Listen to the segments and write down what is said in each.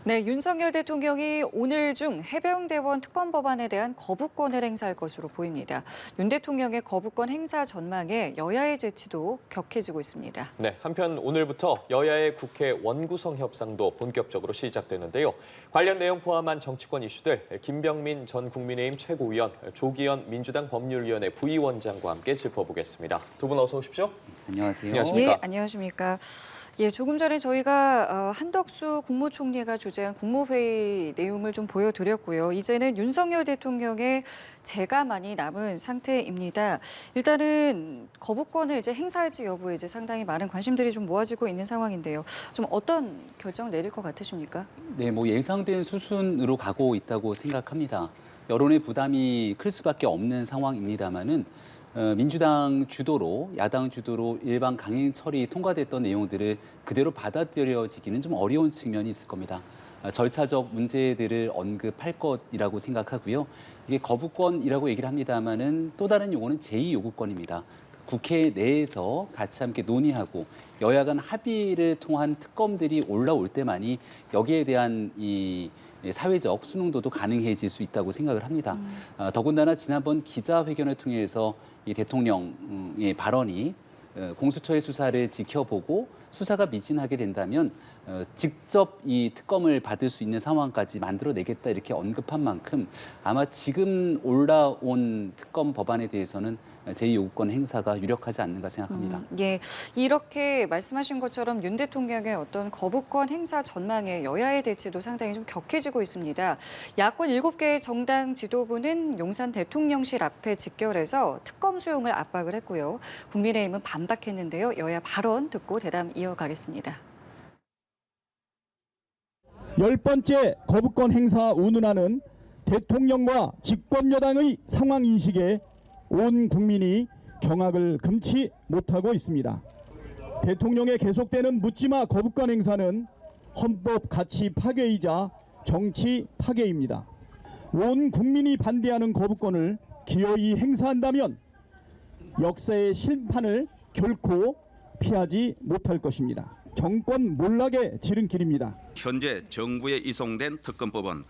네, 윤석열 대통령이 오늘 중 해병대원 특검 법안에 대한 거부권을 행사할 것으로 보입니다. 윤 대통령의 거부권 행사 전망에 여야의 재치도 격해지고 있습니다. 네, 한편 오늘부터 여야의 국회 원구성 협상도 본격적으로 시작되는데요. 관련 내용 포함한 정치권 이슈들 김병민 전 국민의힘 최고위원, 조기현 민주당 법률위원회 부위원장과 함께 짚어보겠습니다. 두 분 어서 오십시오. 안녕하세요. 안녕하십니까? 예, 안녕하십니까. 예, 조금 전에 저희가 한덕수 국무총리가 주재한 국무회의 내용을 좀 보여드렸고요. 이제는 윤석열 대통령의 재가만이 남은 상태입니다. 일단은 거부권을 이제 행사할지 여부에 이제 상당히 많은 관심들이 좀 모아지고 있는 상황인데요. 좀 어떤 결정을 내릴 것 같으십니까? 네, 예상된 수순으로 가고 있다고 생각합니다. 여론의 부담이 클 수밖에 없는 상황입니다만은 민주당 주도로, 야당 주도로 일반 강행 처리 통과됐던 내용들을 그대로 받아들여지기는 좀 어려운 측면이 있을 겁니다. 절차적 문제들을 언급할 것이라고 생각하고요. 이게 거부권이라고 얘기를 합니다만은 또 다른 용어는 제2요구권입니다. 국회 내에서 같이 함께 논의하고 여야 간 합의를 통한 특검들이 올라올 때만이 여기에 대한 이 사회적 수능도도 가능해질 수 있다고 생각을 합니다. 더군다나 지난번 기자회견을 통해서 이 대통령의 발언이 공수처의 수사를 지켜보고 수사가 미진하게 된다면 직접 이 특검을 받을 수 있는 상황까지 만들어내겠다 이렇게 언급한 만큼 아마 지금 올라온 특검 법안에 대해서는 제2요구권 행사가 유력하지 않는가 생각합니다. 예, 이렇게 말씀하신 것처럼 윤 대통령의 어떤 거부권 행사 전망에 여야의 대치도 상당히 좀 격해지고 있습니다. 야권 7개 정당 지도부는 용산 대통령실 앞에 집결해서 특검 수용을 압박을 했고요. 국민의힘은 반박했는데요. 여야 발언 듣고 대담 이어가겠습니다. 10번째 거부권 행사 운운하는 대통령과 집권여당의 상황인식에 온 국민이 경악을 금치 못하고 있습니다. 대통령의 계속되는 묻지마 거부권 행사는 헌법 가치 파괴이자 정치 파괴입니다. 온 국민이 반대하는 거부권을 기어이 행사한다면 역사의 심판을 결코 피하지 못할 것입니다. 정권 몰락의 지름길입니다. 현재 정부에 이송된 특검법은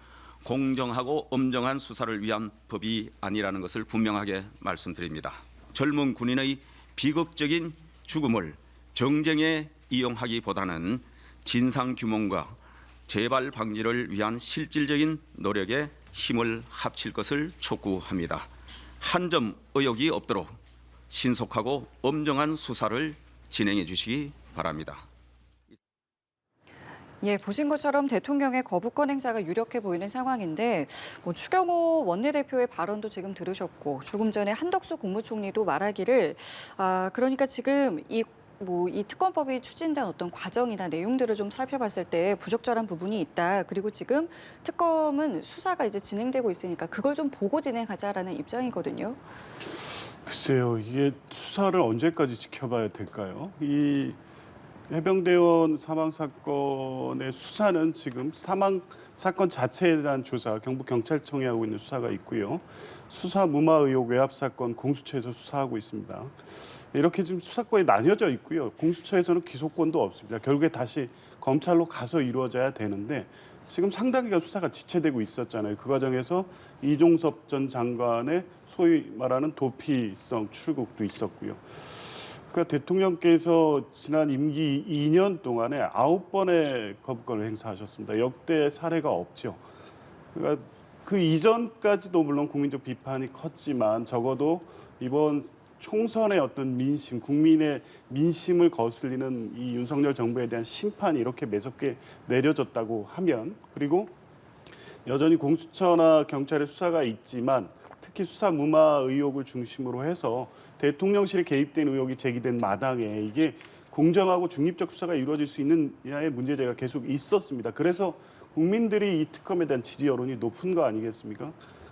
공정하고 엄정한 수사를 위한 법이 아니라는 것을 분명하게 말씀드립니다. 젊은 군인의 비극적인 죽음을 정쟁에 이용하기보다는 진상규명과 재발 방지를 위한 실질적인 노력에 힘을 합칠 것을 촉구합니다. 한 점 의혹이 없도록 신속하고 엄정한 수사를 진행해 주시기 바랍니다. 예, 보신 것처럼 대통령의 거부권 행사가 유력해 보이는 상황인데 추경호 원내대표의 발언도 지금 들으셨고 조금 전에 한덕수 국무총리도 말하기를 그러니까 지금 이 특검법이 추진된 어떤 과정이나 내용들을 좀 살펴봤을 때 부적절한 부분이 있다. 그리고 지금 특검은 수사가 이제 진행되고 있으니까 그걸 좀 보고 진행하자라는 입장이거든요. 글쎄요, 이게 수사를 언제까지 지켜봐야 될까요? 이 해병대원 사망 사건의 수사는 지금 사망 사건 자체에 대한 조사, 경북경찰청이 하고 있는 수사가 있고요. 수사 무마 의혹 외압 사건 공수처에서 수사하고 있습니다. 이렇게 지금 수사권이 나뉘어져 있고요. 공수처에서는 기소권도 없습니다. 결국에 다시 검찰로 가서 이루어져야 되는데 지금 상당히가 수사가 지체되고 있었잖아요. 그 과정에서 이종섭 전 장관의 소위 말하는 도피성 출국도 있었고요. 그러니까 대통령께서 지난 임기 2년 동안에 9번의 거부권을 행사하셨습니다. 역대 사례가 없죠. 그러니까 그 이전까지도 물론 국민적 비판이 컸지만 적어도 이번 총선의 어떤 민심, 국민의 민심을 거슬리는 이 윤석열 정부에 대한 심판이 이렇게 매섭게 내려졌다고 하면, 그리고 여전히 공수처나 경찰의 수사가 있지만 특히 수사 무마 의혹을 중심으로 해서 대통령실에 개입된 의혹이 제기된 마당에 이게 공정하고 중립적 수사가 이루어질 수 있느냐의 문제제가 계속 있었습니다. 그래서 국민들이 이 특검에 대한 지지 여론이 높은 거 아니겠습니까?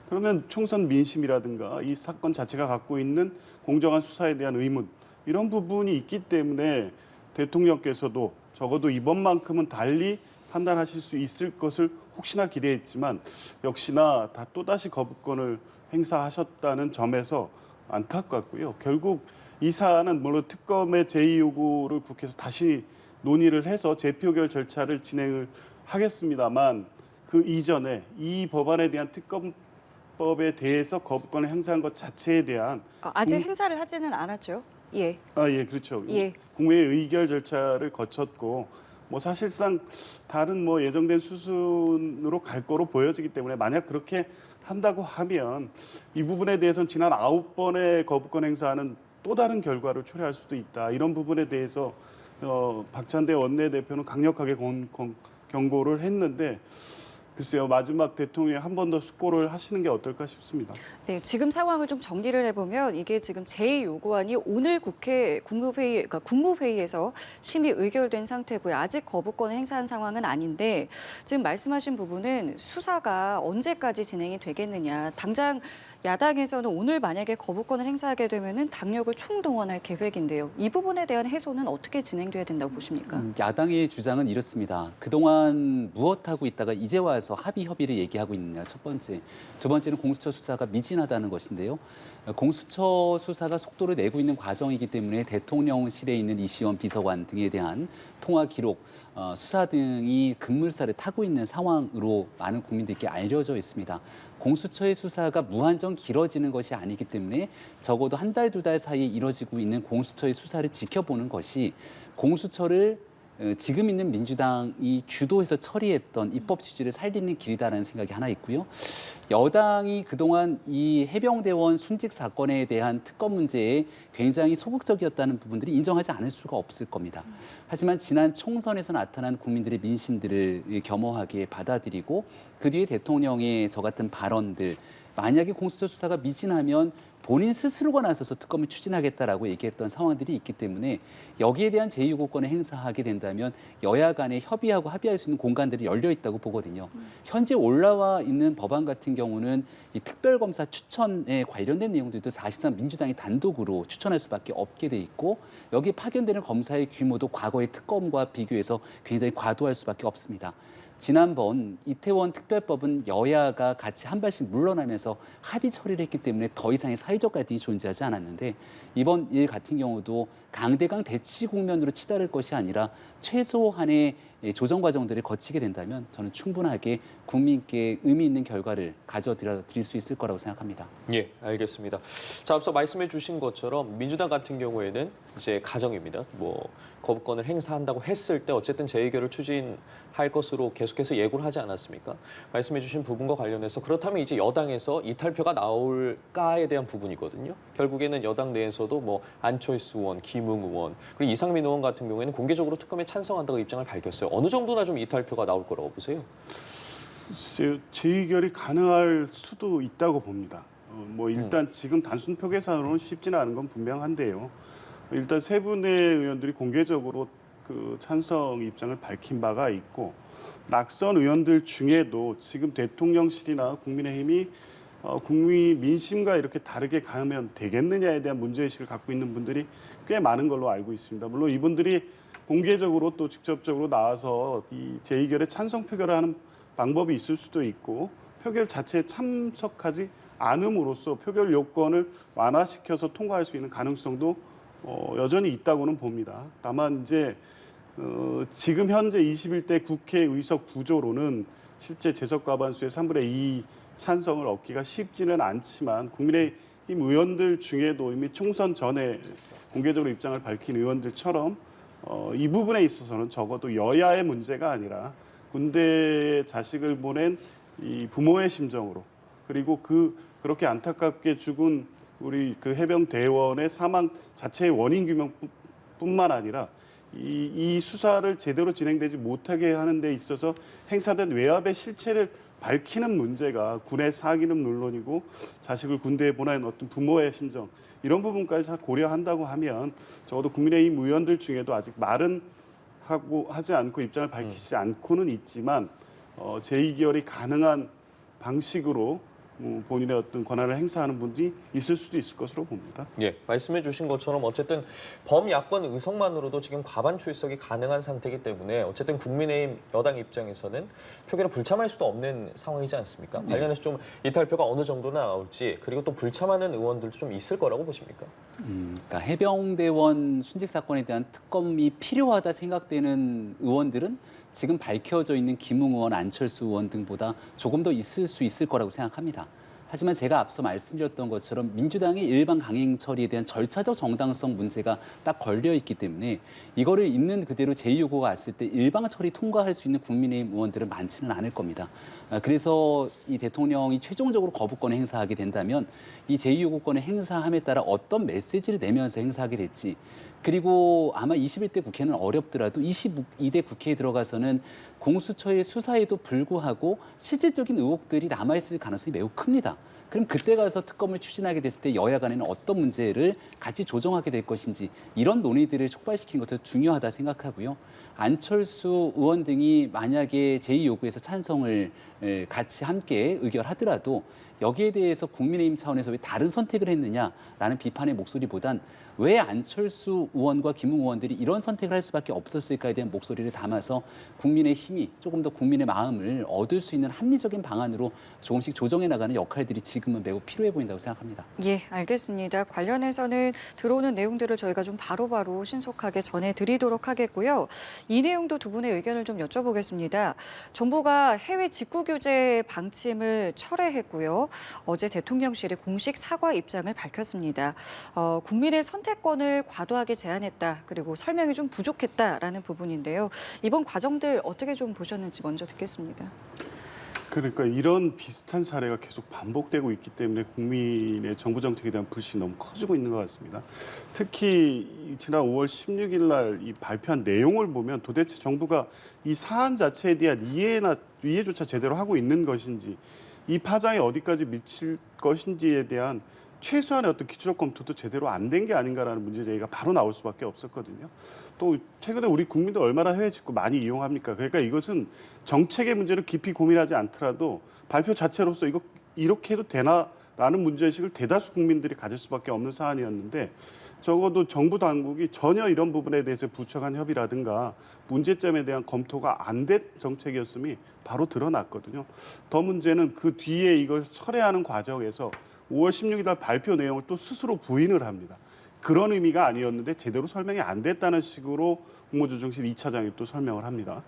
그러면 총선 민심이라든가 이 사건 자체가 갖고 있는 공정한 수사에 대한 의문, 이런 부분이 있기 때문에 대통령께서도 적어도 이번만큼은 달리 판단하실 수 있을 것을 혹시나 기대했지만 역시나 다 또다시 거부권을 행사하셨다는 점에서 안타깝고요. 결국 이 사안은 물론 특검의 제2요구를 국회에서 다시 논의를 해서 재표결 절차를 진행을 하겠습니다만 그 이전에 이 법안에 대한 특검법에 대해서 거부권을 행사한 것 자체에 대한 아직 행사를 하지는 않았죠. 예. 예, 그렇죠. 예. 국회 의결 절차를 거쳤고 뭐 사실상 다른 뭐 예정된 수순으로 갈 거로 보여지기 때문에 만약 그렇게 한다고 하면 이 부분에 대해서는 지난 9번의 거부권 행사는 또 다른 결과를 초래할 수도 있다. 이런 부분에 대해서 박찬대 원내대표는 강력하게 경고를 했는데 글쎄요, 마지막 대통령이 한 번 더 숙고를 하시는 게 어떨까 싶습니다. 네, 지금 상황을 좀 정리를 해보면 이게 지금 제2요구안이 오늘 국회 국무회의에서 심의 의결된 상태고요. 아직 거부권을 행사한 상황은 아닌데 지금 말씀하신 부분은 수사가 언제까지 진행이 되겠느냐. 당장 야당에서는 오늘 만약에 거부권을 행사하게 되면은 당력을 총동원할 계획인데요. 이 부분에 대한 해소는 어떻게 진행돼야 된다고 보십니까? 야당의 주장은 이렇습니다. 그동안 무엇하고 있다가 이제 와서 합의 협의를 얘기하고 있느냐, 첫 번째. 두 번째는 공수처 수사가 미진하다는 것인데요. 공수처 수사가 속도를 내고 있는 과정이기 때문에 대통령실에 있는 이시원 비서관 등에 대한 통화 기록, 수사 등이 급물살을 타고 있는 상황으로 많은 국민들께 알려져 있습니다. 공수처의 수사가 무한정 길어지는 것이 아니기 때문에 적어도 한 달, 두 달 사이에 이뤄지고 있는 공수처의 수사를 지켜보는 것이 공수처를 지금 있는 민주당이 주도해서 처리했던 입법 취지를 살리는 길이다라는 생각이 하나 있고요. 여당이 그동안 이 해병대원 순직 사건에 대한 특검 문제에 굉장히 소극적이었다는 부분들이 인정하지 않을 수가 없을 겁니다. 하지만 지난 총선에서 나타난 국민들의 민심들을 겸허하게 받아들이고 그 뒤에 대통령의 저 같은 발언들, 만약에 공수처 수사가 미진하면 본인 스스로가 나서서 특검을 추진하겠다라고 얘기했던 상황들이 있기 때문에 여기에 대한 제2요구권을 행사하게 된다면 여야 간에 협의하고 합의할 수 있는 공간들이 열려 있다고 보거든요. 현재 올라와 있는 법안 같은 경우는 이 특별검사 추천에 관련된 내용들도 사실상 민주당이 단독으로 추천할 수밖에 없게 돼 있고 여기에 파견되는 검사의 규모도 과거의 특검과 비교해서 굉장히 과도할 수밖에 없습니다. 지난번 이태원 특별법은 여야가 같이 한 발씩 물러나면서 합의 처리를 했기 때문에 더 이상의 사회적 갈등이 존재하지 않았는데 이번 일 같은 경우도 강대강 대치 국면으로 치달을 것이 아니라 최소한의 조정 과정들을 거치게 된다면 저는 충분하게 국민께 의미 있는 결과를 가져드릴 수 있을 거라고 생각합니다. 예, 알겠습니다. 자, 앞서 말씀해 주신 것처럼 민주당 같은 경우에는 이제 가정입니다. 뭐 거부권을 행사한다고 했을 때 어쨌든 재의결을 추진할 것으로 계속해서 예고를 하지 않았습니까? 말씀해 주신 부분과 관련해서 그렇다면 이제 여당에서 이탈표가 나올까에 대한 부분이거든요. 결국에는 여당 내에서도 뭐 안철수 의원, 김웅 의원, 그리고 이상민 의원 같은 경우에는 공개적으로 특검에 찬성한다고 입장을 밝혔어요. 어느 정도나 좀 이탈표가 나올 거라고 보세요? 재의결이 가능할 수도 있다고 봅니다. 뭐 일단 지금 단순 표 계산으로는 쉽지는 않은 건 분명한데요. 일단 세 분의 의원들이 공개적으로 그 찬성 입장을 밝힌 바가 있고 낙선 의원들 중에도 지금 대통령실이나 국민의힘이 국민 민심과 이렇게 다르게 가면 되겠느냐에 대한 문제의식을 갖고 있는 분들이 꽤 많은 걸로 알고 있습니다. 물론 이분들이 공개적으로 또 직접적으로 나와서 이 재의결에 찬성 표결을 하는 방법이 있을 수도 있고 표결 자체에 참석하지 않음으로써 표결 요건을 완화시켜서 통과할 수 있는 가능성도 여전히 있다고는 봅니다. 다만 이제 지금 현재 21대 국회 의석 구조로는 실제 재석 과반수의 3분의 2 찬성을 얻기가 쉽지는 않지만 국민의힘 의원들 중에도 이미 총선 전에 공개적으로 입장을 밝힌 의원들처럼 이 부분에 있어서는 적어도 여야의 문제가 아니라 군대에 자식을 보낸 이 부모의 심정으로 그리고 그렇게 안타깝게 죽은 우리 그 해병 대원의 사망 자체의 원인 규명뿐만 아니라 이 수사를 제대로 진행되지 못하게 하는 데 있어서 행사된 외압의 실체를 밝히는 문제가 군의 사기는 물론이고 자식을 군대에 보낸 어떤 부모의 심정 이런 부분까지 다 고려한다고 하면 적어도 국민의힘 의원들 중에도 아직 말은 하지 않고 입장을 밝히지 않고는 있지만 제2결이 가능한 방식으로 본인의 어떤 권한을 행사하는 분들이 있을 수도 있을 것으로 봅니다. 예, 말씀해 주신 것처럼 어쨌든 범야권 의석만으로도 지금 과반 출석이 가능한 상태이기 때문에 어쨌든 국민의힘 여당 입장에서는 표결을 불참할 수도 없는 상황이지 않습니까? 관련해서 좀 이탈표가 어느 정도나 나올지 그리고 또 불참하는 의원들도 좀 있을 거라고 보십니까? 그러니까 해병대원 순직 사건에 대한 특검이 필요하다 생각되는 의원들은 지금 밝혀져 있는 김웅 의원, 안철수 의원 등보다 조금 더 있을 수 있을 거라고 생각합니다. 하지만 제가 앞서 말씀드렸던 것처럼 민주당의 일반 강행 처리에 대한 절차적 정당성 문제가 딱 걸려 있기 때문에 이거를 있는 그대로 제2요구가 왔을 때 일방 처리 통과할 수 있는 국민의힘 의원들은 많지는 않을 겁니다. 그래서 이 대통령이 최종적으로 거부권을 행사하게 된다면 이 제2요구권을 행사함에 따라 어떤 메시지를 내면서 행사하게 될지, 그리고 아마 21대 국회는 어렵더라도 22대 국회에 들어가서는 공수처의 수사에도 불구하고 실질적인 의혹들이 남아있을 가능성이 매우 큽니다. 그럼 그때 가서 특검을 추진하게 됐을 때 여야 간에는 어떤 문제를 같이 조정하게 될 것인지, 이런 논의들을 촉발시키는 것도 중요하다 생각하고요. 안철수 의원 등이 만약에 제2요구에서 찬성을 같이 함께 의결하더라도 여기에 대해서 국민의힘 차원에서 왜 다른 선택을 했느냐라는 비판의 목소리보단 왜 안철수 의원과 김웅 의원들이 이런 선택을 할 수밖에 없었을까에 대한 목소리를 담아서 국민의 힘이 조금 더 국민의 마음을 얻을 수 있는 합리적인 방안으로 조금씩 조정해 나가는 역할들이 지금은 매우 필요해 보인다고 생각합니다. 예, 알겠습니다. 관련해서는 들어오는 내용들을 저희가 좀 바로바로 신속하게 전해드리도록 하겠고요. 이 내용도 두 분의 의견을 좀 여쭤보겠습니다. 정부가 해외 직구 규제 방침을 철회했고요. 어제 대통령실이 공식 사과 입장을 밝혔습니다. 국민의 선택권을 과도하게 제한했다. 그리고 설명이 좀 부족했다라는 부분인데요. 이번 과정들 어떻게 좀 보셨는지 먼저 듣겠습니다. 그러니까 이런 비슷한 사례가 계속 반복되고 있기 때문에 국민의 정부 정책에 대한 불신이 너무 커지고 있는 것 같습니다. 특히 지난 5월 16일 날 이 발표한 내용을 보면 도대체 정부가 이 사안 자체에 대한 이해조차 제대로 하고 있는 것인지, 이 파장이 어디까지 미칠 것인지에 대한 최소한의 어떤 기초적 검토도 제대로 안 된 게 아닌가라는 문제 제기가 바로 나올 수밖에 없었거든요. 또 최근에 우리 국민들 얼마나 해외 직구 많이 이용합니까? 그러니까 이것은 정책의 문제를 깊이 고민하지 않더라도 발표 자체로서 이거 이렇게 해도 되나라는 문제의식을 대다수 국민들이 가질 수밖에 없는 사안이었는데, 적어도 정부 당국이 전혀 이런 부분에 대해서 부처 간 협의라든가 문제점에 대한 검토가 안 된 정책이었음이 바로 드러났거든요. 더 문제는 그 뒤에 이걸 철회하는 과정에서 5월 16일 날 발표 내용을 또 스스로 부인을 합니다. 그런 의미가 아니었는데 제대로 설명이 안 됐다는 식으로 국무조정실 2차장이 또 설명을 합니다.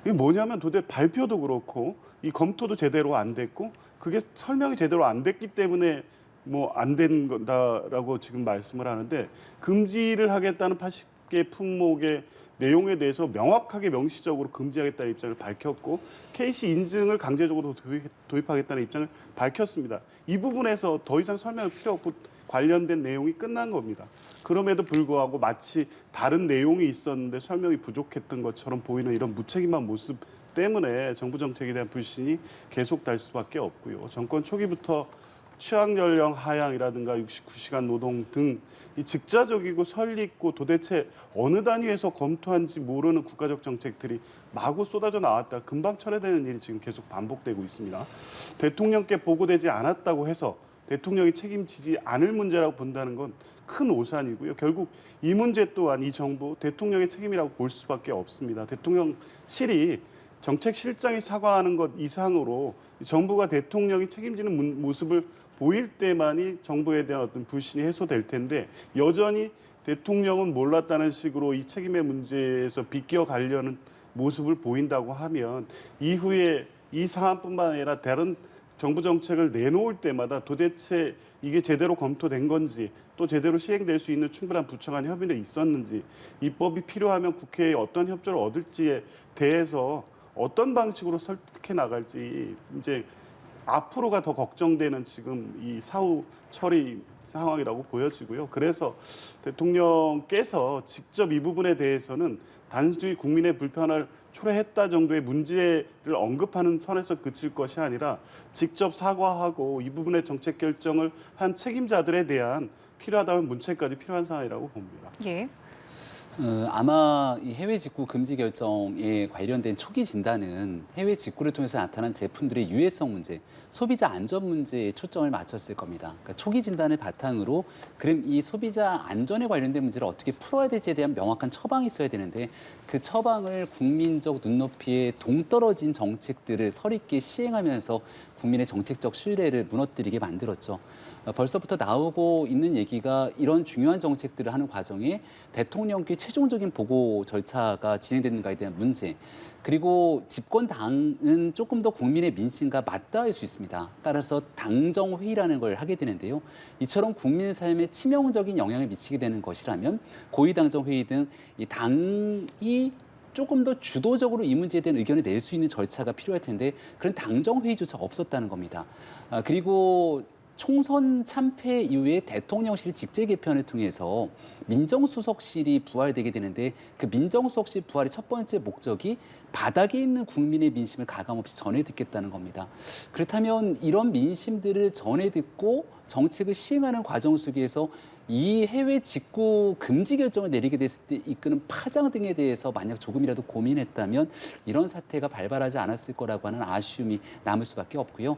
이게 뭐냐면 도대체 발표도 그렇고 이 검토도 제대로 안 됐고 그게 설명이 제대로 안 됐기 때문에 뭐 안 된 거다라고 지금 말씀을 하는데, 금지를 하겠다는 80개 품목의 내용에 대해서 명확하게 명시적으로 금지하겠다는 입장을 밝혔고 KC 인증을 강제적으로 도입하겠다는 입장을 밝혔습니다. 이 부분에서 더 이상 설명이 필요 없고 관련된 내용이 끝난 겁니다. 그럼에도 불구하고 마치 다른 내용이 있었는데 설명이 부족했던 것처럼 보이는 이런 무책임한 모습 때문에 정부 정책에 대한 불신이 계속될 수밖에 없고요. 정권 초기부터 취약 연령 하향이라든가 69시간 노동 등 이 즉자적이고 설리있고 도대체 어느 단위에서 검토한지 모르는 국가적 정책들이 마구 쏟아져 나왔다 금방 철회되는 일이 지금 계속 반복되고 있습니다. 대통령께 보고되지 않았다고 해서 대통령이 책임지지 않을 문제라고 본다는 건 큰 오산이고요. 결국 이 문제 또한 이 정부 대통령의 책임이라고 볼 수밖에 없습니다. 대통령실이 정책실장이 사과하는 것 이상으로 정부가 대통령이 책임지는 모습을 보일 때만이 정부에 대한 어떤 불신이 해소될 텐데, 여전히 대통령은 몰랐다는 식으로 이 책임의 문제에서 비껴가려는 모습을 보인다고 하면 이후에 이 사안뿐만 아니라 다른 정부 정책을 내놓을 때마다 도대체 이게 제대로 검토된 건지, 또 제대로 시행될 수 있는 충분한 부처 간 협의는 있었는지, 입법이 필요하면 국회에 어떤 협조를 얻을지에 대해서 어떤 방식으로 설득해 나갈지 이제 앞으로가 더 걱정되는 지금 이 사후 처리 상황이라고 보여지고요. 그래서 대통령께서 직접 이 부분에 대해서는 단순히 국민의 불편을 초래했다 정도의 문제를 언급하는 선에서 그칠 것이 아니라 직접 사과하고 이 부분의 정책 결정을 한 책임자들에 대한 필요하다면 문책까지 필요한 사안이라고 봅니다. 예. 아마 이 해외 직구 금지 결정에 관련된 초기 진단은 해외 직구를 통해서 나타난 제품들의 유해성 문제, 소비자 안전 문제에 초점을 맞췄을 겁니다. 그러니까 초기 진단을 바탕으로 그럼 이 소비자 안전에 관련된 문제를 어떻게 풀어야 될지에 대한 명확한 처방이 있어야 되는데, 그 처방을 국민적 눈높이에 동떨어진 정책들을 서립게 시행하면서 국민의 정책적 신뢰를 무너뜨리게 만들었죠. 벌써부터 나오고 있는 얘기가 이런 중요한 정책들을 하는 과정에 대통령께 최종적인 보고 절차가 진행되는가에 대한 문제, 그리고 집권당은 조금 더 국민의 민심과 맞닿을 수 있습니다. 따라서 당정회의라는 걸 하게 되는데요. 이처럼 국민 삶에 치명적인 영향을 미치게 되는 것이라면 고위당정회의 등 이 당이 조금 더 주도적으로 이 문제에 대한 의견을 낼 수 있는 절차가 필요할 텐데 그런 당정회의조차 없었다는 겁니다. 그리고 총선 참패 이후에 대통령실 직제 개편을 통해서 민정수석실이 부활되게 되는데 그 민정수석실 부활의 첫 번째 목적이 바닥에 있는 국민의 민심을 가감없이 전해 듣겠다는 겁니다. 그렇다면 이런 민심들을 전해 듣고 정책을 시행하는 과정 속에서 이 해외 직구 금지 결정을 내리게 됐을 때 이끄는 파장 등에 대해서 만약 조금이라도 고민했다면 이런 사태가 발발하지 않았을 거라고 하는 아쉬움이 남을 수밖에 없고요.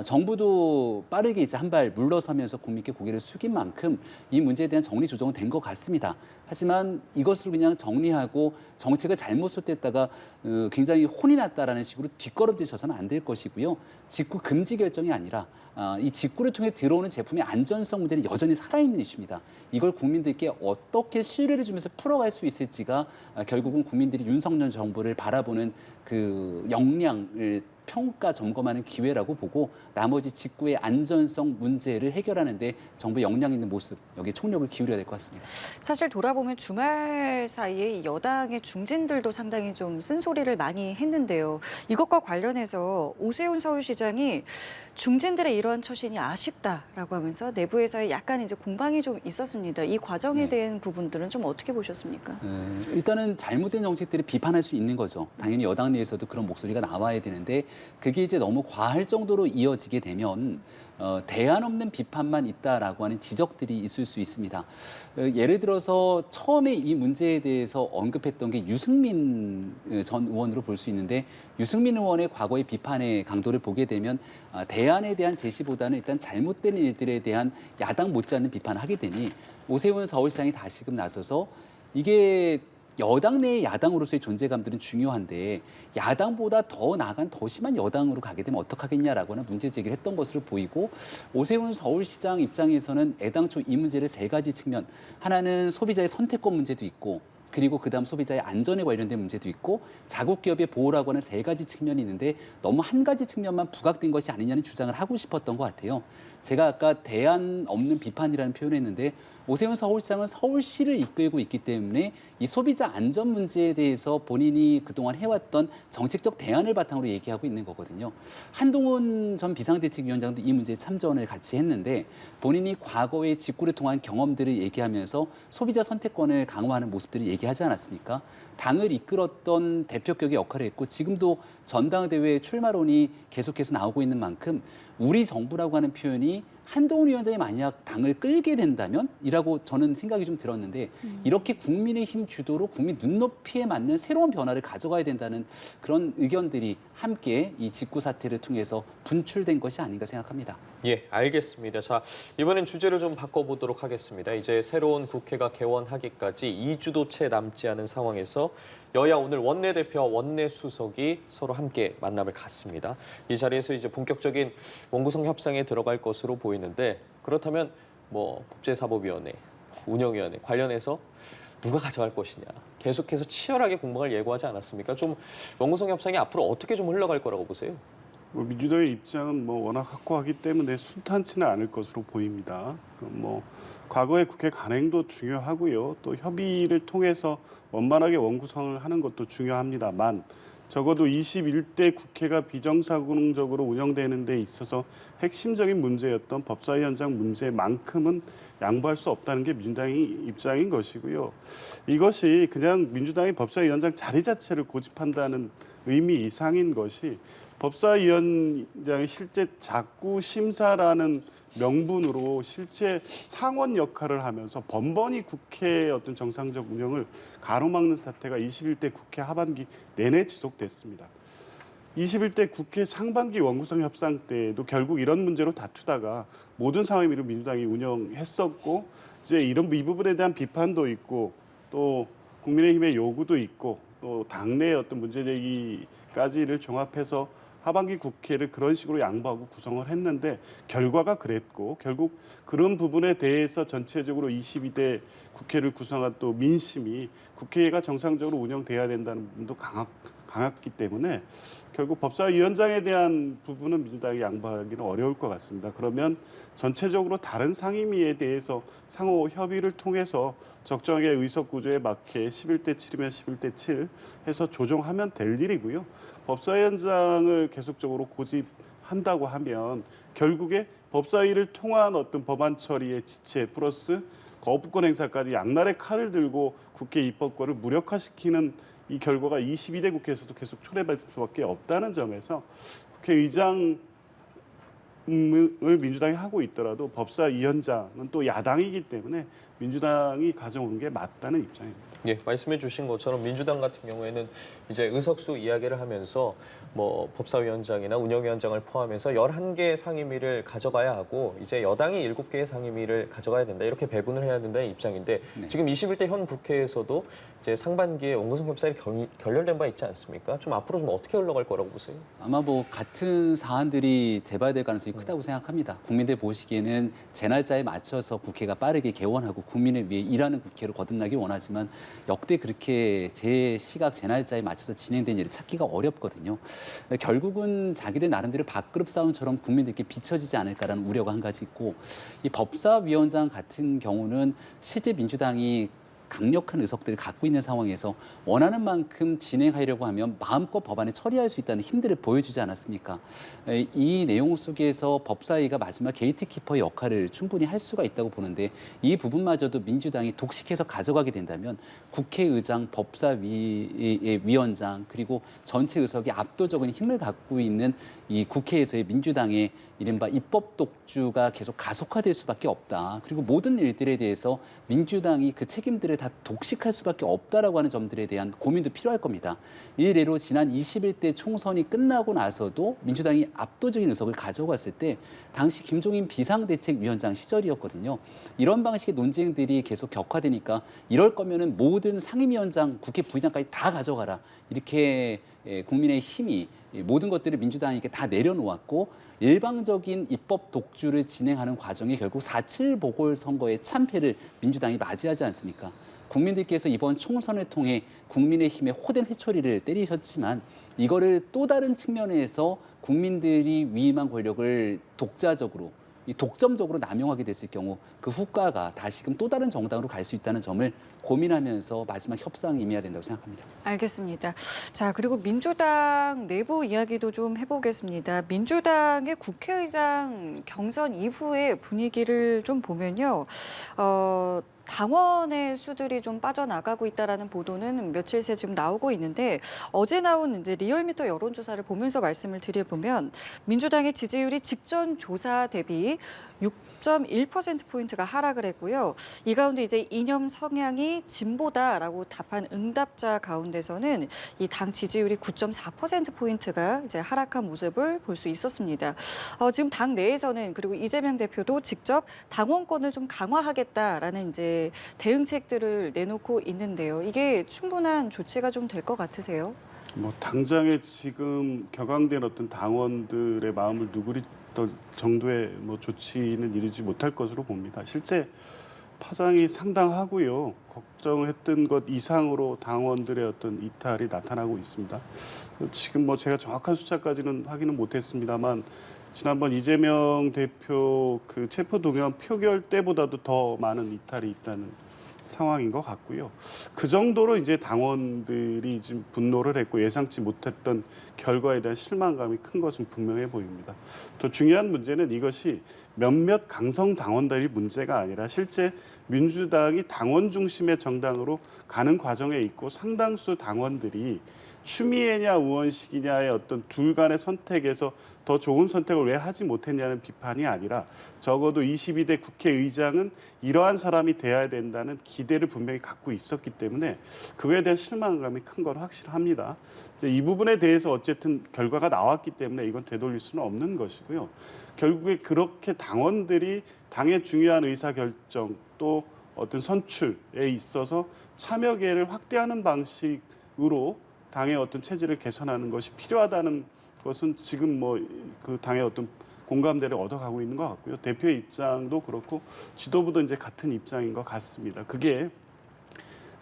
정부도 빠르게 이제 한 발 물러서면서 국민께 고개를 숙인 만큼 이 문제에 대한 정리 조정은 된 것 같습니다. 하지만 이것을 그냥 정리하고 정책을 잘못 쏠때다가 굉장히 혼이 났다라는 식으로 뒷걸음질 쳐서는 안 될 것이고요. 직구 금지 결정이 아니라 이 직구를 통해 들어오는 제품의 안전성 문제는 여전히 살아있는 이슈입니다. 이걸 국민들께 어떻게 신뢰를 주면서 풀어갈 수 있을지가 결국은 국민들이 윤석열 정부를 바라보는 그 역량을 평가 점검하는 기회라고 보고 나머지 직구의 안전성 문제를 해결하는 데 정부의 역량 있는 모습, 여기에 총력을 기울여야 될 것 같습니다. 사실 돌아보면 주말 사이에 이 여당의 중진들도 상당히 좀 쓴소리를 많이 했는데요. 이것과 관련해서 오세훈 서울시장이 중진들의 이러한 처신이 아쉽다라고 하면서 내부에서의 약간 이제 공방이 좀 있었습니다. 이 과정에 대한 부분들은 좀 어떻게 보셨습니까? 일단은 잘못된 정책들을 비판할 수 있는 거죠. 당연히 여당 내에서도 그런 목소리가 나와야 되는데 그게 이제 너무 과할 정도로 이어지게 되면 대안 없는 비판만 있다라고 하는 지적들이 있을 수 있습니다. 예를 들어서 처음에 이 문제에 대해서 언급했던 게 유승민 전 의원으로 볼 수 있는데 유승민 의원의 과거의 비판의 강도를 보게 되면 대안에 대한 제시보다는 일단 잘못된 일들에 대한 야당 못지않는 비판을 하게 되니 오세훈 서울시장이 다시금 나서서 이게 여당 내의 야당으로서의 존재감들은 중요한데 야당보다 더 나아간 더 심한 여당으로 가게 되면 어떡하겠냐라고 하는 문제 제기를 했던 것으로 보이고 오세훈 서울시장 입장에서는 애당초 이 문제를 세 가지 측면, 하나는 소비자의 선택권 문제도 있고 그리고 그다음 소비자의 안전에 관련된 문제도 있고 자국 기업의 보호라고 하는 세 가지 측면이 있는데 너무 한 가지 측면만 부각된 것이 아니냐는 주장을 하고 싶었던 것 같아요. 제가 아까 대안 없는 비판이라는 표현을 했는데 오세훈 서울시장은 서울시를 이끌고 있기 때문에 이 소비자 안전 문제에 대해서 본인이 그동안 해왔던 정책적 대안을 바탕으로 얘기하고 있는 거거든요. 한동훈 전 비상대책위원장도 이 문제에 참전을 같이 했는데 본인이 과거의 직구를 통한 경험들을 얘기하면서 소비자 선택권을 강화하는 모습들을 얘기하지 않았습니까? 당을 이끌었던 대표격의 역할을 했고 지금도 전당대회 출마론이 계속해서 나오고 있는 만큼 우리 정부라고 하는 표현이 한동훈 위원장이 만약 당을 끌게 된다면 이라고 저는 생각이 좀 들었는데 이렇게 국민의힘 주도로 국민 눈높이에 맞는 새로운 변화를 가져가야 된다는 그런 의견들이 함께 이 직구 사태를 통해서 분출된 것이 아닌가 생각합니다. 예, 알겠습니다. 자, 이번엔 주제를 좀 바꿔보도록 하겠습니다. 이제 새로운 국회가 개원하기까지 2주도 채 남지 않은 상황에서 여야 오늘 원내대표와 원내수석이 서로 함께 만남을 갖습니다. 이 자리에서 이제 본격적인 원구성 협상에 들어갈 것으로 보이는데 그렇다면 뭐 법제사법위원회, 운영위원회 관련해서 누가 가져갈 것이냐 계속해서 치열하게 공방을 예고하지 않았습니까? 좀 원구성 협상이 앞으로 어떻게 좀 흘러갈 거라고 보세요? 민주당의 입장은 워낙 확고하기 때문에 순탄치는 않을 것으로 보입니다. 과거의 국회 간행도 중요하고요. 또 협의를 통해서 원만하게 원구성을 하는 것도 중요합니다만 적어도 21대 국회가 비정상적으로 운영되는 데 있어서 핵심적인 문제였던 법사위원장 문제만큼은 양보할 수 없다는 게 민주당의 입장인 것이고요. 이것이 그냥 민주당이 법사위원장 자리 자체를 고집한다는 의미 이상인 것이 법사위원장의 실제 작구 심사라는 명분으로 실제 상원 역할을 하면서 번번이 국회의 어떤 정상적 운영을 가로막는 사태가 21대 국회 하반기 내내 지속됐습니다. 21대 국회 상반기 원구성 협상 때도 결국 이런 문제로 다투다가 모든 상임위를 민주당이 운영했었고 이제 이 부분에 대한 비판도 있고 또 국민의힘의 요구도 있고 또 당내의 어떤 문제 제기까지를 종합해서 하반기 국회를 그런 식으로 양보하고 구성을 했는데 결과가 그랬고 결국 그런 부분에 대해서 전체적으로 22대 국회를 구성한 또 민심이 국회가 정상적으로 운영돼야 된다는 부분도 강했기 때문에 결국 법사위원장에 대한 부분은 민주당이 양보하기는 어려울 것 같습니다. 그러면 전체적으로 다른 상임위에 대해서 상호 협의를 통해서 적정하게 의석 구조에 맞게 11대 7이면 11대 7 해서 조정하면 될 일이고요. 법사위원장을 계속적으로 고집한다고 하면 결국에 법사위를 통한 어떤 법안 처리의 지체 플러스 거부권 행사까지 양날의 칼을 들고 국회 입법권을 무력화시키는 이 결과가 22대 국회에서도 계속 초래될 수밖에 없다는 점에서 국회의장을 민주당이 하고 있더라도 법사위원장은 또 야당이기 때문에 민주당이 가져오는 게 맞다는 입장입니다. 예, 말씀해 주신 것처럼 민주당 같은 경우에는 이제 의석수 이야기를 하면서 뭐 법사위원장이나 운영위원장을 포함해서 11개의 상임위를 가져가야 하고 이제 여당이 7개의 상임위를 가져가야 된다. 이렇게 배분을 해야 된다는 입장인데 네. 지금 21대 현 국회에서도 이제 상반기에 원구성 협상이 결렬된 바 있지 않습니까? 좀 앞으로 좀 어떻게 흘러갈 거라고 보세요? 아마 뭐 같은 사안들이 재발될 가능성이 크다고 생각합니다. 국민들 보시기에는 제 날짜에 맞춰서 국회가 빠르게 개원하고 국민을 위해 일하는 국회로 거듭나길 원하지만 역대 그렇게 제 시각, 제 날짜에 맞춰서 진행된 일을 찾기가 어렵거든요. 결국은 자기들 나름대로 밥그릇 싸움처럼 국민들께 비춰지지 않을까라는 우려가 한 가지 있고 이 법사위원장 같은 경우는 실제 민주당이 강력한 의석들을 갖고 있는 상황에서 원하는 만큼 진행하려고 하면 마음껏 법안을 처리할 수 있다는 힘들을 보여주지 않았습니까? 이 내용 속에서 법사위가 마지막 게이트키퍼의 역할을 충분히 할 수가 있다고 보는데 이 부분마저도 민주당이 독식해서 가져가게 된다면 국회의장, 법사위의 위원장 그리고 전체 의석이 압도적인 힘을 갖고 있는 이 국회에서의 민주당의 이른바 입법 독주가 계속 가속화될 수밖에 없다. 그리고 모든 일들에 대해서 민주당이 그 책임들을 다 독식할 수밖에 없다라고 하는 점들에 대한 고민도 필요할 겁니다. 일례로 지난 21대 총선이 끝나고 나서도 민주당이 압도적인 의석을 가져갔을 때 당시 김종인 비상대책위원장 시절이었거든요. 이런 방식의 논쟁들이 계속 격화되니까 이럴 거면은 모든 상임위원장, 국회 부의장까지 다 가져가라. 이렇게 국민의힘이 모든 것들을 민주당에게 다 내려놓았고 일방적인 입법 독주를 진행하는 과정에 결국 4.7 보궐선거의 참패를 민주당이 맞이하지 않습니까? 국민들께서 이번 총선을 통해 국민의힘의 호된 회초리를 때리셨지만 이거를 또 다른 측면에서 국민들이 위임한 권력을 독자적으로 독점적으로 남용하게 됐을 경우 그 후과가 다시금 또 다른 정당으로 갈 수 있다는 점을 고민하면서 마지막 협상에 임해야 된다고 생각합니다. 알겠습니다. 자, 그리고 민주당 내부 이야기도 좀 해보겠습니다. 민주당의 국회의장 경선 이후의 분위기를 좀 보면요. 당원의 수들이 좀 빠져나가고 있다라는 보도는 며칠 새 지금 나오고 있는데 어제 나온 이제 리얼미터 여론조사를 보면서 말씀을 드려보면 민주당의 지지율이 직전 조사 대비 6.1%포인트가 하락을 했고요. 이 가운데 이제 이념 성향이 진보다라고 답한 응답자 가운데서는 이 당 지지율이 9.4%포인트가 이제 하락한 모습을 볼 수 있었습니다. 지금 당 내에서는 그리고 이재명 대표도 직접 당원권을 좀 강화하겠다라는 이제 대응책들을 내놓고 있는데요. 이게 충분한 조치가 좀 될 것 같으세요? 뭐 당장에 지금 격앙된 어떤 당원들의 마음을 누그릴 정도의 뭐 조치는 이르지 못할 것으로 봅니다. 실제 파장이 상당하고요. 걱정했던 것 이상으로 당원들의 어떤 이탈이 나타나고 있습니다. 지금 뭐 제가 정확한 숫자까지는 확인은 못했습니다만 지난번 이재명 대표 그 체포동의안 표결 때보다도 더 많은 이탈이 있다는 상황인 것 같고요. 그 정도로 이제 당원들이 지금 분노를 했고 예상치 못했던 결과에 대한 실망감이 큰 것은 분명해 보입니다. 더 중요한 문제는 이것이 몇몇 강성 당원들이 문제가 아니라 실제 민주당이 당원 중심의 정당으로 가는 과정에 있고 상당수 당원들이 추미애냐 우원식이냐의 어떤 둘 간의 선택에서 더 좋은 선택을 왜 하지 못했냐는 비판이 아니라 적어도 22대 국회의장은 이러한 사람이 돼야 된다는 기대를 분명히 갖고 있었기 때문에 그거에 대한 실망감이 큰 건 확실합니다. 이제 이 부분에 대해서 어쨌든 결과가 나왔기 때문에 이건 되돌릴 수는 없는 것이고요. 결국에 그렇게 당원들이 당의 중요한 의사결정 또 어떤 선출에 있어서 참여계를 확대하는 방식으로 당의 어떤 체질을 개선하는 것이 필요하다는 것은 지금 뭐 그 당의 어떤 공감대를 얻어가고 있는 것 같고요. 대표의 입장도 그렇고 지도부도 이제 같은 입장인 것 같습니다. 그게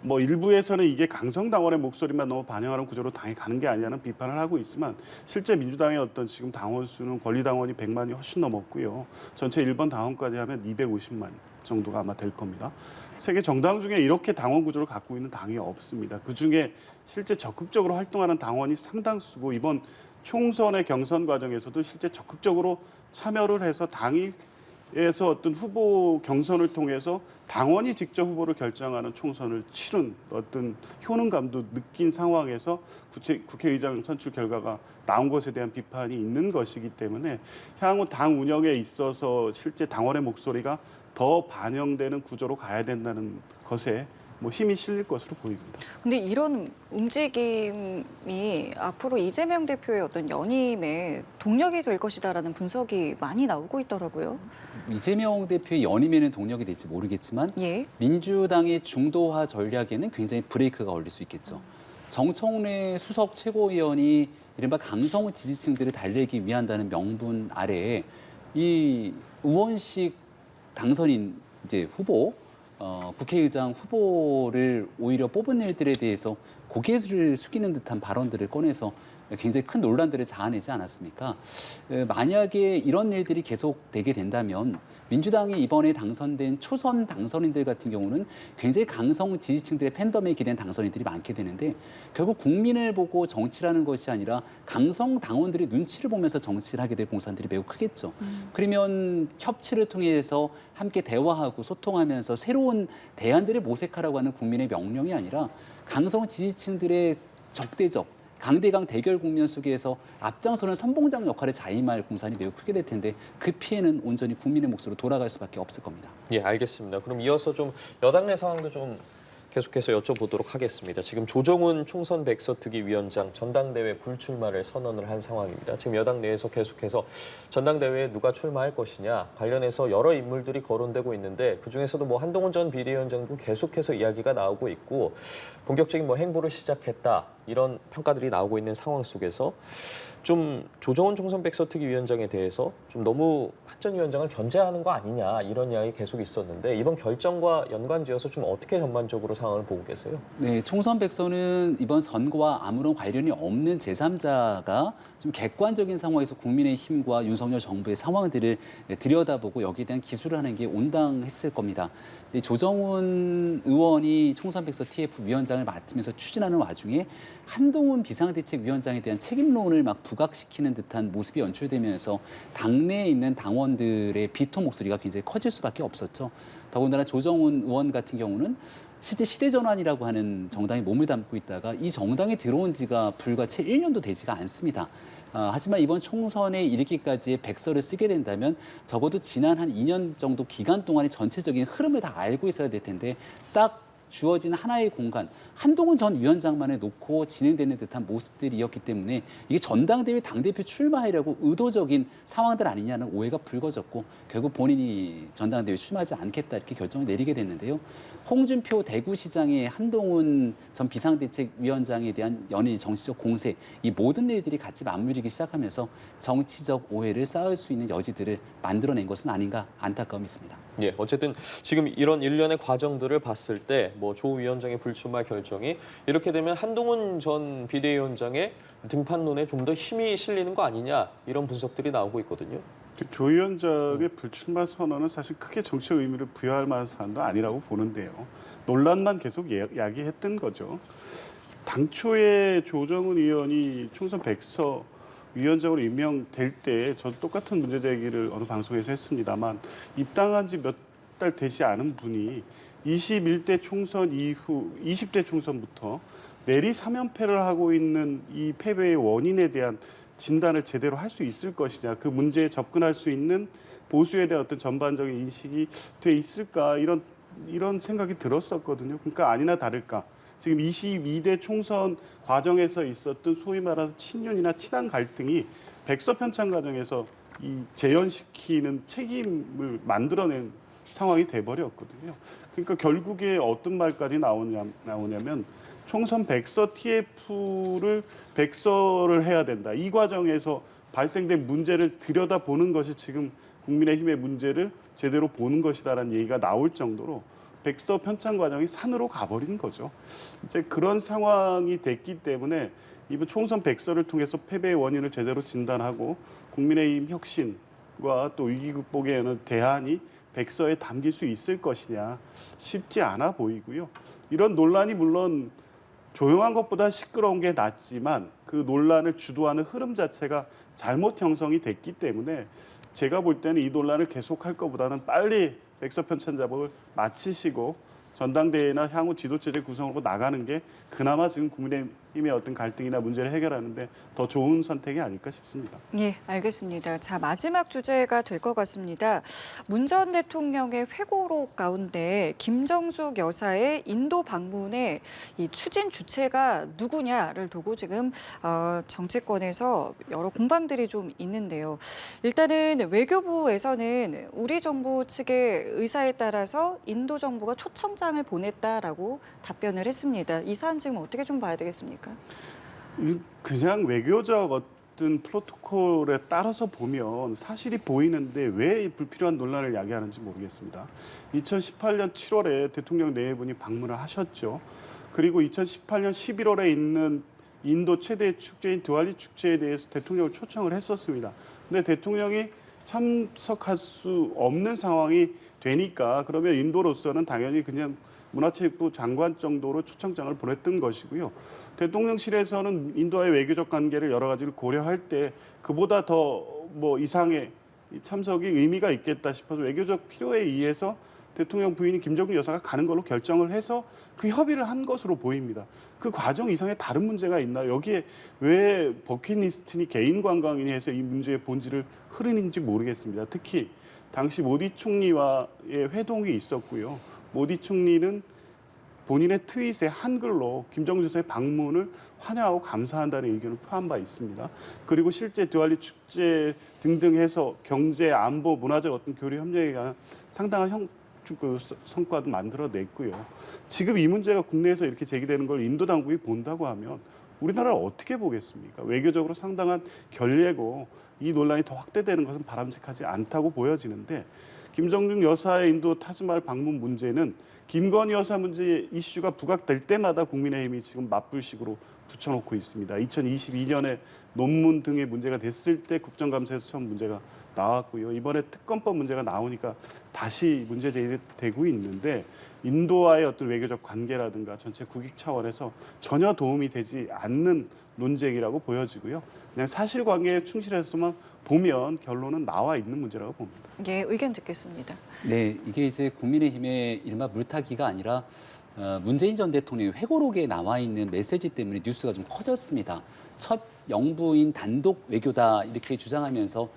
뭐 일부에서는 이게 강성당원의 목소리만 너무 반영하는 구조로 당이 가는 게 아니냐는 비판을 하고 있지만 실제 민주당의 어떤 지금 당원 수는 권리당원이 100만이 훨씬 넘었고요. 전체 1번 당원까지 하면 250만 정도가 아마 될 겁니다. 세계 정당 중에 이렇게 당원 구조를 갖고 있는 당이 없습니다. 그중에 실제 적극적으로 활동하는 당원이 상당수고 이번 총선의 경선 과정에서도 실제 적극적으로 참여를 해서 당에서 어떤 후보 경선을 통해서 당원이 직접 후보를 결정하는 총선을 치른 어떤 효능감도 느낀 상황에서 국회의장 선출 결과가 나온 것에 대한 비판이 있는 것이기 때문에 향후 당 운영에 있어서 실제 당원의 목소리가 더 반영되는 구조로 가야 된다는 것에 뭐 힘이 실릴 것으로 보입니다. 근데 이런 움직임이 앞으로 이재명 대표의 어떤 연임에 동력이 될 것이다라는 분석이 많이 나오고 있더라고요. 이재명 대표의 연임에는 동력이 될지 모르겠지만 예. 민주당의 중도화 전략에는 굉장히 브레이크가 걸릴 수 있겠죠. 정청래 수석 최고위원이 이른바 강성 지지층들을 달래기 위한다는 명분 아래에 이 의원식 당선인 이제 후보, 국회의장 후보를 오히려 뽑은 일들에 대해서 고개를 숙이는 듯한 발언들을 꺼내서 굉장히 큰 논란들을 자아내지 않았습니까? 만약에 이런 일들이 계속되게 된다면 민주당이 이번에 당선된 초선 당선인들 같은 경우는 굉장히 강성 지지층들의 팬덤에 기댄 당선인들이 많게 되는데 결국 국민을 보고 정치라는 것이 아니라 강성 당원들의 눈치를 보면서 정치를 하게 될 공산들이 매우 크겠죠. 그러면 협치를 통해서 함께 대화하고 소통하면서 새로운 대안들을 모색하라고 하는 국민의 명령이 아니라 강성 지지층들의 적대적 강대강 대결 국면 속에서 앞장서는 선봉장 역할을 자임할 공산이 매우 크게 될 텐데 그 피해는 온전히 국민의 몫으로 돌아갈 수밖에 없을 겁니다. 예, 알겠습니다. 그럼 이어서 좀 여당 내 상황도 좀 계속해서 여쭤보도록 하겠습니다. 지금 조정훈 총선 백서특위위원장 전당대회 불출마를 선언을 한 상황입니다. 지금 여당 내에서 계속해서 전당대회에 누가 출마할 것이냐 관련해서 여러 인물들이 거론되고 있는데 그중에서도 뭐 한동훈 전 비대위원장도 계속해서 이야기가 나오고 있고 본격적인 뭐 행보를 시작했다 이런 평가들이 나오고 있는 상황 속에서 좀 조정훈 총선 백서특위위원장에 대해서 좀 너무 한 전 위원장을 견제하는 거 아니냐 이런 이야기 계속 있었는데 이번 결정과 연관지어서 좀 어떻게 전반적으로 상황을 보고 계세요? 네, 총선 백서는 이번 선거와 아무런 관련이 없는 제3자가 좀 객관적인 상황에서 국민의힘과 윤석열 정부의 상황들을 들여다보고 여기에 대한 기술을 하는 게 온당했을 겁니다. 조정훈 의원이 총선 백서 TF 위원장을 맡으면서 추진하는 와중에 한동훈 비상대책위원장에 대한 책임론을 막 부각시키는 듯한 모습이 연출되면서 당내에 있는 당원들의 비토 목소리가 굉장히 커질 수밖에 없었죠. 더군다나 조정훈 의원 같은 경우는 실제 시대전환이라고 하는 정당에 몸을 담고 있다가 이 정당에 들어온 지가 불과 채 1년도 되지가 않습니다. 하지만 이번 총선에 이르기까지의 백서를 쓰게 된다면 적어도 지난 한 2년 정도 기간 동안의 전체적인 흐름을 다 알고 있어야 될 텐데 딱 주어진 하나의 공간, 한동훈 전 위원장만을 놓고 진행되는 듯한 모습들이었기 때문에 이게 전당대회 당대표 출마하려고 의도적인 상황들 아니냐는 오해가 불거졌고 결국 본인이 전당대회 출마하지 않겠다 이렇게 결정을 내리게 됐는데요. 홍준표 대구시장의 한동훈 전 비상대책위원장에 대한 연일 정치적 공세, 이 모든 일들이 같이 맞물리기 시작하면서 정치적 오해를 쌓을 수 있는 여지들을 만들어낸 것은 아닌가 안타까움이 있습니다. 예, 어쨌든 지금 이런 일련의 과정들을 봤을 때 뭐 조 위원장의 불출마 결정이 이렇게 되면 한동훈 전 비대위원장의 등판론에 좀 더 힘이 실리는 거 아니냐 이런 분석들이 나오고 있거든요. 조 위원장의 불출마 선언은 사실 크게 정치적 의미를 부여할 만한 사안도 아니라고 보는데요. 논란만 계속 야기했던 거죠. 당초에 조정훈 의원이 총선 백서 위원장으로 임명될 때 저도 똑같은 문제 제기를 어느 방송에서 했습니다만 입당한 지 몇 달 되지 않은 분이 21대 총선 이후 20대 총선부터 내리 3연패를 하고 있는 이 패배의 원인에 대한 진단을 제대로 할 수 있을 것이냐, 그 문제에 접근할 수 있는 보수에 대한 어떤 전반적인 인식이 돼 있을까 이런 생각이 들었었거든요. 그러니까 아니나 다를까 지금 22대 총선 과정에서 있었던 소위 말해서 친윤이나 친한 갈등이 백서 편찬 과정에서 이 재현시키는 책임을 만들어낸 상황이 돼버렸거든요. 그러니까 결국에 어떤 말까지 나오냐면 총선 백서 TF를 백서를 해야 된다. 이 과정에서 발생된 문제를 들여다보는 것이 지금 국민의힘의 문제를 제대로 보는 것이다라는 얘기가 나올 정도로 백서 편찬 과정이 산으로 가버린 거죠. 이제 그런 상황이 됐기 때문에 이번 총선 백서를 통해서 패배의 원인을 제대로 진단하고 국민의힘 혁신과 또 위기 극복에 대안이 백서에 담길 수 있을 것이냐 쉽지 않아 보이고요. 이런 논란이 물론 조용한 것보다 시끄러운 게 낫지만 그 논란을 주도하는 흐름 자체가 잘못 형성이 됐기 때문에 제가 볼 때는 이 논란을 계속할 것보다는 빨리 백서 편찬 작업을 마치시고 전당대회나 향후 지도체제 구성으로 나가는 게 그나마 지금 국민의힘의 어떤 갈등이나 문제를 해결하는데 더 좋은 선택이 아닐까 싶습니다. 예, 알겠습니다. 자, 마지막 주제가 될 것 같습니다. 문 전 대통령의 회고록 가운데 김정숙 여사의 인도 방문의 이 추진 주체가 누구냐를 두고 지금 정치권에서 여러 공방들이 좀 있는데요. 일단은 외교부에서는 우리 정부 측의 의사에 따라서 인도 정부가 초청장을 보냈다라고 답변을 했습니다. 이 사안 지금 어떻게 좀 봐야 되겠습니까? 그냥 외교적 어떤 프로토콜에 따라서 보면 사실이 보이는데 왜 불필요한 논란을 야기하는지 모르겠습니다. 2018년 7월에 대통령 네 분이 방문을 하셨죠. 그리고 2018년 11월에 있는 인도 최대 축제인 드왈리 축제에 대해서 대통령을 초청을 했었습니다. 근데 대통령이 참석할 수 없는 상황이 되니까 그러면 인도로서는 당연히 그냥 문화체육부 장관 정도로 초청장을 보냈던 것이고요. 대통령실에서는 인도와의 외교적 관계를 여러 가지를 고려할 때 그보다 더 이상의 참석이 의미가 있겠다 싶어서 외교적 필요에 의해서 대통령 부인인 김정숙 여사가 가는 걸로 결정을 해서 그 협의를 한 것으로 보입니다. 그 과정 이상의 다른 문제가 있나? 여기에 왜 버킷리스트니 개인 관광이니 해서 이 문제의 본질을 흐르는지 모르겠습니다. 특히 당시 모디 총리와의 회동이 있었고요. 모디 총리는 본인의 트윗에 한글로 김정숙 여사의 방문을 환영하고 감사한다는 의견을 표한 바 있습니다. 그리고 실제 드왈리 축제 등등 해서 경제, 안보, 문화적 어떤 교류 협력에 관한 상당한 성과도 만들어냈고요. 지금 이 문제가 국내에서 이렇게 제기되는 걸 인도 당국이 본다고 하면 우리나라를 어떻게 보겠습니까? 외교적으로 상당한 결례고 이 논란이 더 확대되는 것은 바람직하지 않다고 보여지는데 김정숙 여사의 인도 타지말 방문 문제는 김건희 여사 문제 이슈가 부각될 때마다 국민의힘이 지금 맞불식으로 붙여놓고 있습니다. 2022년에 논문 등의 문제가 됐을 때 국정감사에서 처음 문제가 나왔고요. 이번에 특검법 문제가 나오니까 다시 문제 제기되고 있는데 인도와의 어떤 외교적 관계라든가 전체 국익 차원에서 전혀 도움이 되지 않는 논쟁이라고 보여지고요. 그냥 사실관계에 충실해서만 보면 결론은 나와 있는 문제라고 봅니다. 예, 의견 듣겠습니다. 네, 이게 이제 국민의힘의 이른바 물타기가 아니라 문재인 전 대통령의 회고록에 나와 있는 메시지 때문에 뉴스가 좀 커졌습니다. 첫 영부인 단독 외교다 이렇게 주장하면서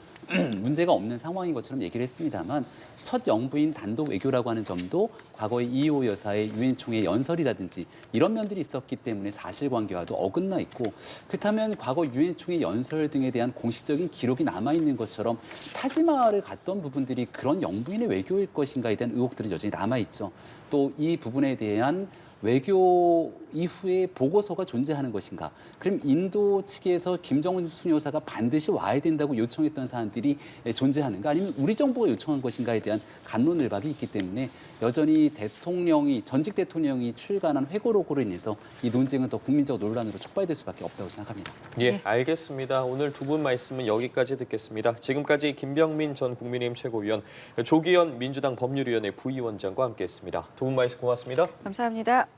문제가 없는 상황인 것처럼 얘기를 했습니다만 첫 영부인 단독 외교라고 하는 점도 과거의 이호 여사의 유엔 총회 연설이라든지 이런 면들이 있었기 때문에 사실관계와도 어긋나 있고 그렇다면 과거 유엔 총회 연설 등에 대한 공식적인 기록이 남아 있는 것처럼 타지마할을 갔던 부분들이 그런 영부인의 외교일 것인가에 대한 의혹들은 여전히 남아 있죠. 또 이 부분에 대한 외교 이후에 보고서가 존재하는 것인가? 그럼 인도 측에서 김정숙 여사가 반드시 와야 된다고 요청했던 사안들이 존재하는가? 아니면 우리 정부가 요청한 것인가에 대한 갑론을박이 있기 때문에 여전히 전직 대통령이 출간한 회고록으로 인해서 이 논쟁은 더 국민적 논란으로 촉발될 수밖에 없다고 생각합니다. 예, 알겠습니다. 오늘 두 분 말씀은 여기까지 듣겠습니다. 지금까지 김병민 전 국민의힘 최고위원, 조기현 민주당 법률위원회 부위원장과 함께했습니다. 두 분 말씀 고맙습니다. 감사합니다.